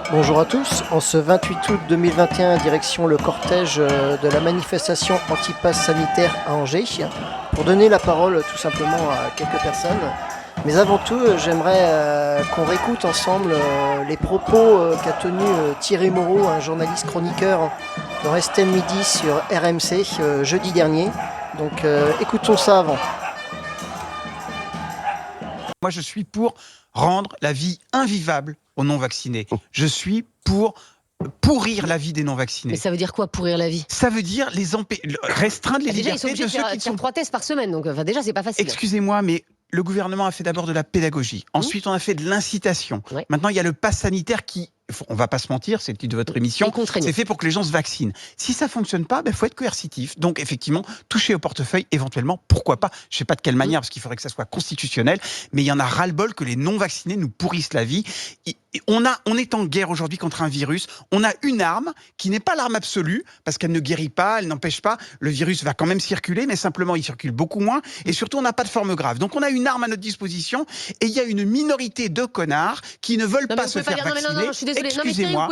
Bonjour à tous. En ce 28 août 2021, direction le cortège de la manifestation anti-pass sanitaire à Angers, pour donner la parole tout simplement à quelques personnes. Mais avant tout, j'aimerais qu'on réécoute ensemble les propos qu'a tenu Thierry Moreau, un journaliste chroniqueur de Restel Midi sur RMC jeudi dernier. Donc écoutons ça avant. Moi, je suis pour rendre la vie invivable aux non-vaccinés. Je suis pour pourrir la vie des non-vaccinés. Mais ça veut dire quoi, pourrir la vie? Ça veut dire restreindre les Déjà, ils sont libertés obligés de de ceux faire, qui sont... 3 tests par semaine, donc déjà, c'est pas facile. Excusez-moi, mais le gouvernement a fait d'abord de la pédagogie. Ensuite, on a fait de l'incitation. Ouais. Maintenant, il y a le pass sanitaire qui... On va pas se mentir, c'est le titre de votre émission. C'est fait pour que les gens se vaccinent. Si ça fonctionne pas, faut être coercitif. Donc, effectivement, toucher au portefeuille, éventuellement, pourquoi pas. Je sais pas de quelle manière, parce qu'il faudrait que ça soit constitutionnel. Mais il y en a ras-le-bol que les non-vaccinés nous pourrissent la vie. On est en guerre aujourd'hui contre un virus. On a une arme qui n'est pas l'arme absolue, parce qu'elle ne guérit pas, elle n'empêche pas. Le virus va quand même circuler, mais simplement, il circule beaucoup moins. Et surtout, on n'a pas de forme grave. Donc, on a une arme à notre disposition. Et il y a une minorité de connards qui ne veulent pas se faire vacciner. Non, je suis désolée. Excusez-moi.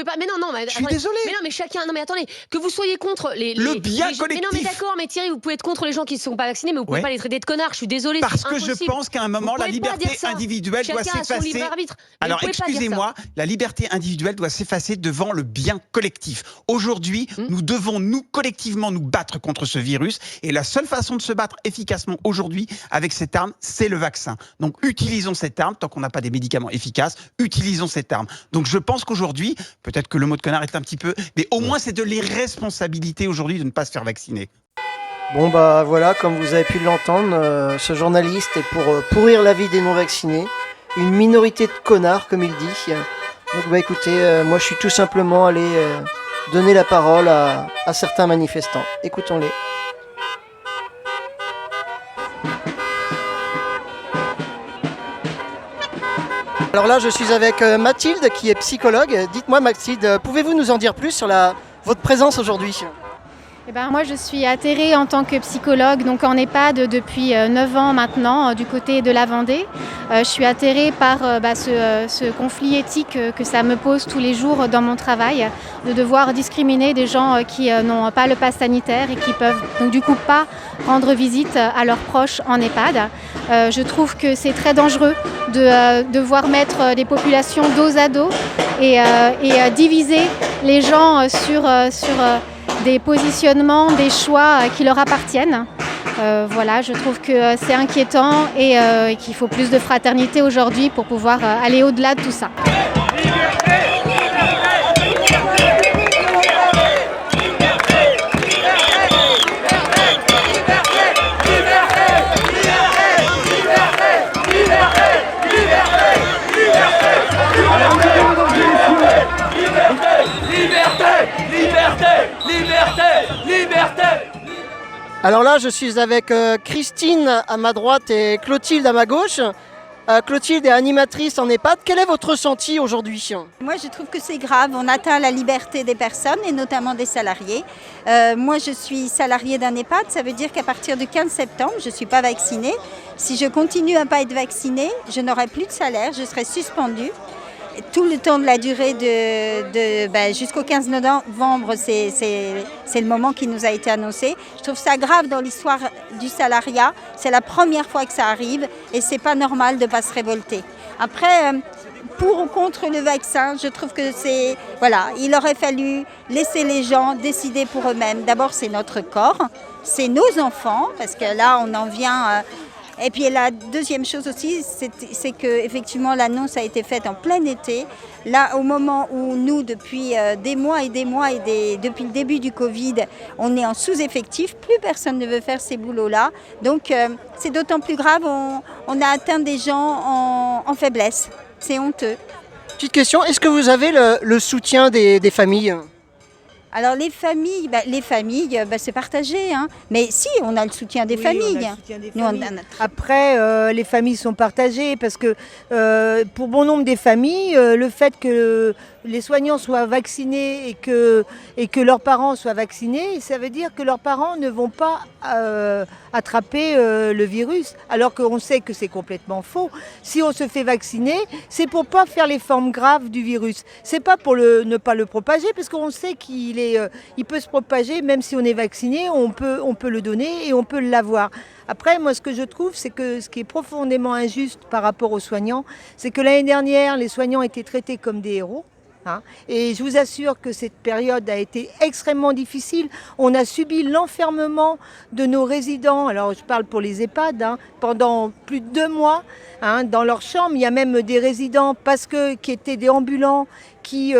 Mais je suis désolé. Mais non, mais chacun. Non, mais attendez. Que vous soyez contre le bien collectif. Mais non, mais d'accord, mais Thierry, vous pouvez être contre les gens qui ne sont pas vaccinés, mais vous pouvez pas les traiter de connards. Je suis désolée. Parce que je pense qu'à un moment, la liberté individuelle doit s'effacer. Alors, excusez-moi, la liberté individuelle doit s'effacer devant le bien collectif. Aujourd'hui, nous devons, collectivement, nous battre contre ce virus. Et la seule façon de se battre efficacement aujourd'hui, avec cette arme, c'est le vaccin. Donc, utilisons cette arme, tant qu'on n'a pas des médicaments efficaces, utilisons cette arme. Donc, je pense qu'aujourd'hui, peut-être que le mot de connard est un petit peu, mais au moins, c'est de l'irresponsabilité aujourd'hui de ne pas se faire vacciner. Bon bah voilà, comme vous avez pu l'entendre, ce journaliste est pour pourrir la vie des non-vaccinés. Une minorité de connards, comme il dit. Donc bah écoutez, moi je suis tout simplement allé donner la parole à certains manifestants. Écoutons-les. Alors là, je suis avec Mathilde, qui est psychologue. Dites-moi Mathilde, pouvez-vous nous en dire plus sur votre présence aujourd'hui ? Eh ben, moi, je suis atterrée en tant que psychologue donc en EHPAD depuis 9 ans maintenant, du côté de la Vendée. Je suis atterrée par ce conflit éthique que ça me pose tous les jours dans mon travail, de devoir discriminer des gens qui n'ont pas le pass sanitaire et qui peuvent donc du coup pas rendre visite à leurs proches en EHPAD. Je trouve que c'est très dangereux de devoir mettre des populations dos à dos et diviser les gens sur des positionnements, des choix qui leur appartiennent. Voilà, je trouve que c'est inquiétant et qu'il faut plus de fraternité aujourd'hui pour pouvoir aller au-delà de tout ça. Alors là, je suis avec Christine à ma droite et Clotilde à ma gauche. Clotilde est animatrice en EHPAD. Quel est votre ressenti aujourd'hui ? Moi, je trouve que c'est grave. On atteint la liberté des personnes et notamment des salariés. Moi, je suis salariée d'un EHPAD. Ça veut dire qu'à partir du 15 septembre, je ne suis pas vaccinée. Si je continue à ne pas être vaccinée, je n'aurai plus de salaire. Je serai suspendue. Tout le temps de la durée jusqu'au 15 novembre, c'est le moment qui nous a été annoncé. Je trouve ça grave dans l'histoire du salariat. C'est la première fois que ça arrive et c'est pas normal de ne pas se révolter. Après, pour ou contre le vaccin, je trouve que il aurait fallu laisser les gens décider pour eux-mêmes. D'abord, c'est notre corps, c'est nos enfants, parce que là, on en vient... Et puis la deuxième chose aussi, c'est qu'effectivement l'annonce a été faite en plein été. Là, au moment où nous, depuis des mois et depuis le début du Covid, on est en sous-effectif, plus personne ne veut faire ces boulots-là. Donc c'est d'autant plus grave, on a atteint des gens en faiblesse. C'est honteux. Petite question, est-ce que vous avez le soutien des familles ? Alors les familles, c'est partagé, hein. Mais si, on a le soutien des familles. Après, les familles sont partagées parce que pour bon nombre des familles, le fait que les soignants soient vaccinés et que leurs parents soient vaccinés, ça veut dire que leurs parents ne vont pas attraper le virus, alors qu'on sait que c'est complètement faux. Si on se fait vacciner, c'est pour pas faire les formes graves du virus. C'est pas pour ne pas le propager, parce qu'on sait il peut se propager, même si on est vacciné, on peut le donner et on peut l'avoir. Après, moi, ce que je trouve, c'est que ce qui est profondément injuste par rapport aux soignants, c'est que l'année dernière, les soignants étaient traités comme des héros. Et je vous assure que cette période a été extrêmement difficile. On a subi l'enfermement de nos résidents, alors je parle pour les EHPAD, pendant plus de 2 mois dans leur chambre. Il y a même des résidents qui étaient des ambulants, qui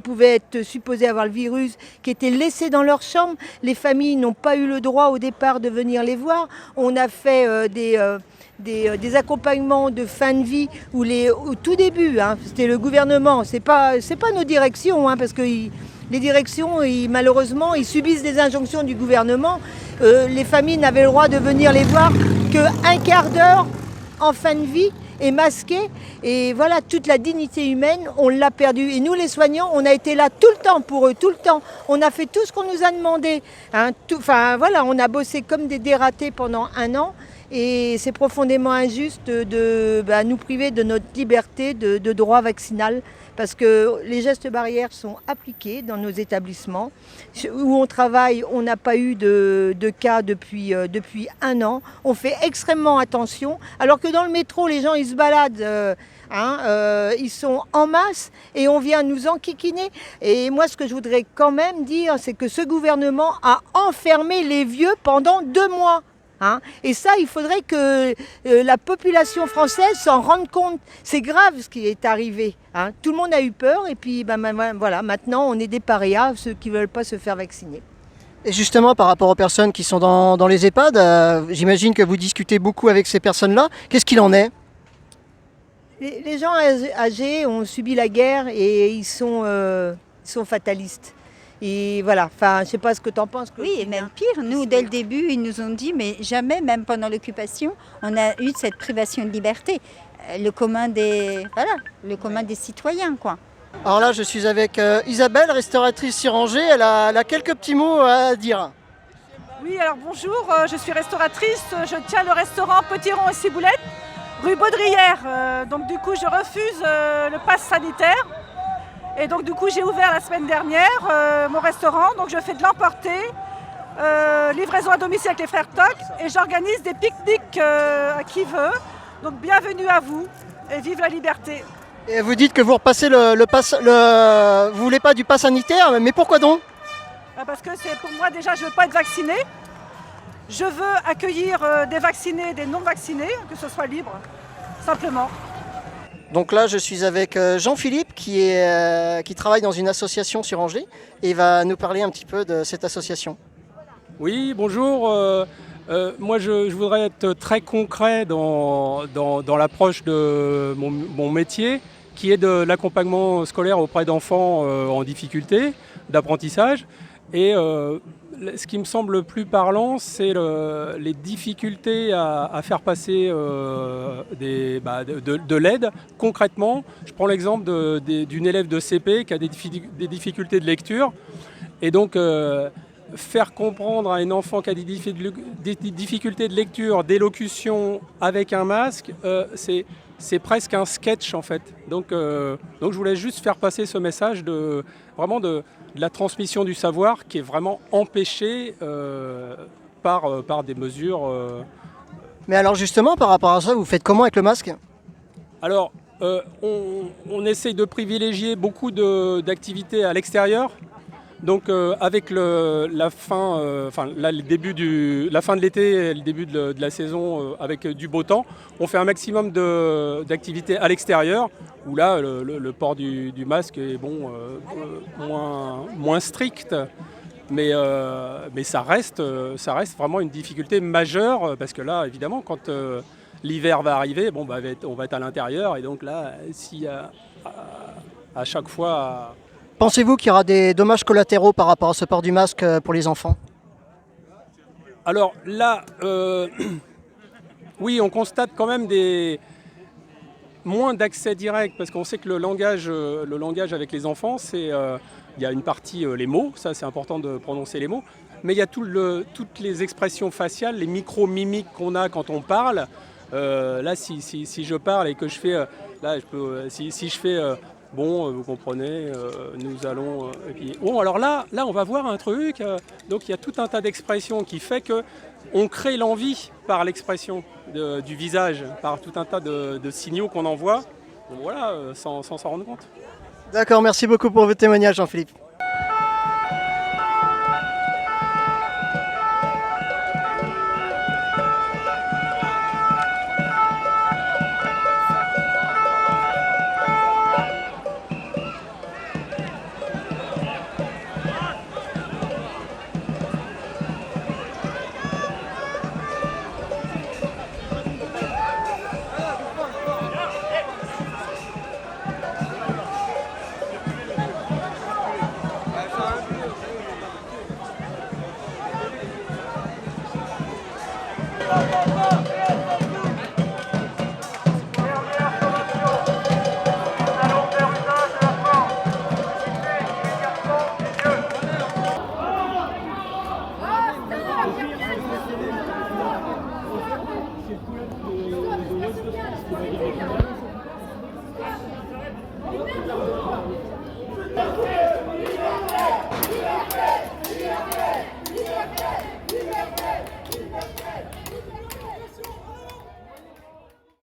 pouvaient être supposés avoir le virus, qui étaient laissés dans leur chambre. Les familles n'ont pas eu le droit au départ de venir les voir. On a fait des accompagnements de fin de vie au tout début, c'était le gouvernement, c'est pas nos directions, parce que les directions, malheureusement, ils subissent des injonctions du gouvernement. Les familles n'avaient le droit de venir les voir qu'un quart d'heure en fin de vie et masqué. Et voilà, toute la dignité humaine, on l'a perdue. Et nous, les soignants, on a été là tout le temps pour eux, tout le temps. On a fait tout ce qu'on nous a demandé. On a bossé comme des dératés pendant 1 an. Et c'est profondément injuste de nous priver de notre liberté de droit vaccinal, parce que les gestes barrières sont appliqués dans nos établissements. Où on travaille, on n'a pas eu de cas depuis 1 an. On fait extrêmement attention, alors que dans le métro, les gens ils se baladent. Ils sont en masse et on vient nous enquiquiner. Et moi, ce que je voudrais quand même dire, c'est que ce gouvernement a enfermé les vieux pendant 2 mois. Et ça, il faudrait que la population française s'en rende compte. C'est grave ce qui est arrivé. Tout le monde a eu peur et puis voilà, maintenant on est des parias, ceux qui ne veulent pas se faire vacciner. Et justement, par rapport aux personnes qui sont dans les EHPAD, j'imagine que vous discutez beaucoup avec ces personnes-là. Qu'est-ce qu'il en est ? Les gens âgés ont subi la guerre et ils sont fatalistes. Et voilà, je ne sais pas ce que tu en penses. Oui, et même pire, nous, dès le début, ils nous ont dit, mais jamais, même pendant l'occupation, on a eu cette privation de liberté. Le commun des citoyens, quoi. Alors là, je suis avec Isabelle, restauratrice sur Angers. Elle a quelques petits mots à dire. Oui, alors bonjour, je suis restauratrice. Je tiens le restaurant Petit Rond et Ciboulette, rue Baudrière. Donc du coup, je refuse le pass sanitaire. Et donc du coup j'ai ouvert la semaine dernière mon restaurant, donc je fais de l'emporter, livraison à domicile avec les frères Toc et j'organise des pique-niques à qui veut. Donc bienvenue à vous et vive la liberté. Et vous dites que vous repassez le pass, vous voulez pas du pass sanitaire, mais pourquoi donc ? Parce que c'est pour moi déjà je veux pas être vaccinée. Je veux accueillir des vaccinés et des non vaccinés, que ce soit libre, simplement. Donc là, je suis avec Jean-Philippe qui travaille dans une association sur Angers et il va nous parler un petit peu de cette association. Oui, bonjour. Moi, je voudrais être très concret dans l'approche de mon métier, qui est de l'accompagnement scolaire auprès d'enfants en difficulté d'apprentissage. Et ce qui me semble le plus parlant, c'est les difficultés à faire passer de l'aide. Concrètement, je prends l'exemple d'une élève de CP qui a des difficultés de lecture. Et donc, faire comprendre à un enfant qui a des difficultés de lecture, d'élocution avec un masque, c'est presque un sketch en fait. Donc je voulais juste faire passer ce message de la transmission du savoir qui est vraiment empêchée par des mesures. Mais alors justement, par rapport à ça, vous faites comment avec le masque ? Alors, on essaye de privilégier beaucoup d'activités à l'extérieur. Donc avec la fin de l'été et le début de la saison avec du beau temps, on fait un maximum d'activités à l'extérieur où là le port du masque est moins strict, mais ça reste vraiment une difficulté majeure parce que là évidemment quand l'hiver va arriver, on va être à l'intérieur et donc là si à chaque fois Pensez-vous qu'il y aura des dommages collatéraux par rapport à ce port du masque pour les enfants? Alors là, oui, on constate quand même moins d'accès direct, parce qu'on sait que le langage avec les enfants, il y a une partie les mots, ça c'est important de prononcer les mots, mais il y a toutes les expressions faciales, les micro-mimiques qu'on a quand on parle. Là, si je parle et que je fais, si je fais bon, vous comprenez, nous allons. Et puis, bon, alors là, on va voir un truc. Donc il y a tout un tas d'expressions qui fait que on crée l'envie par l'expression du visage, par tout un tas de signaux qu'on envoie. Donc voilà, sans s'en rendre compte. D'accord, merci beaucoup pour votre témoignage, Jean-Philippe.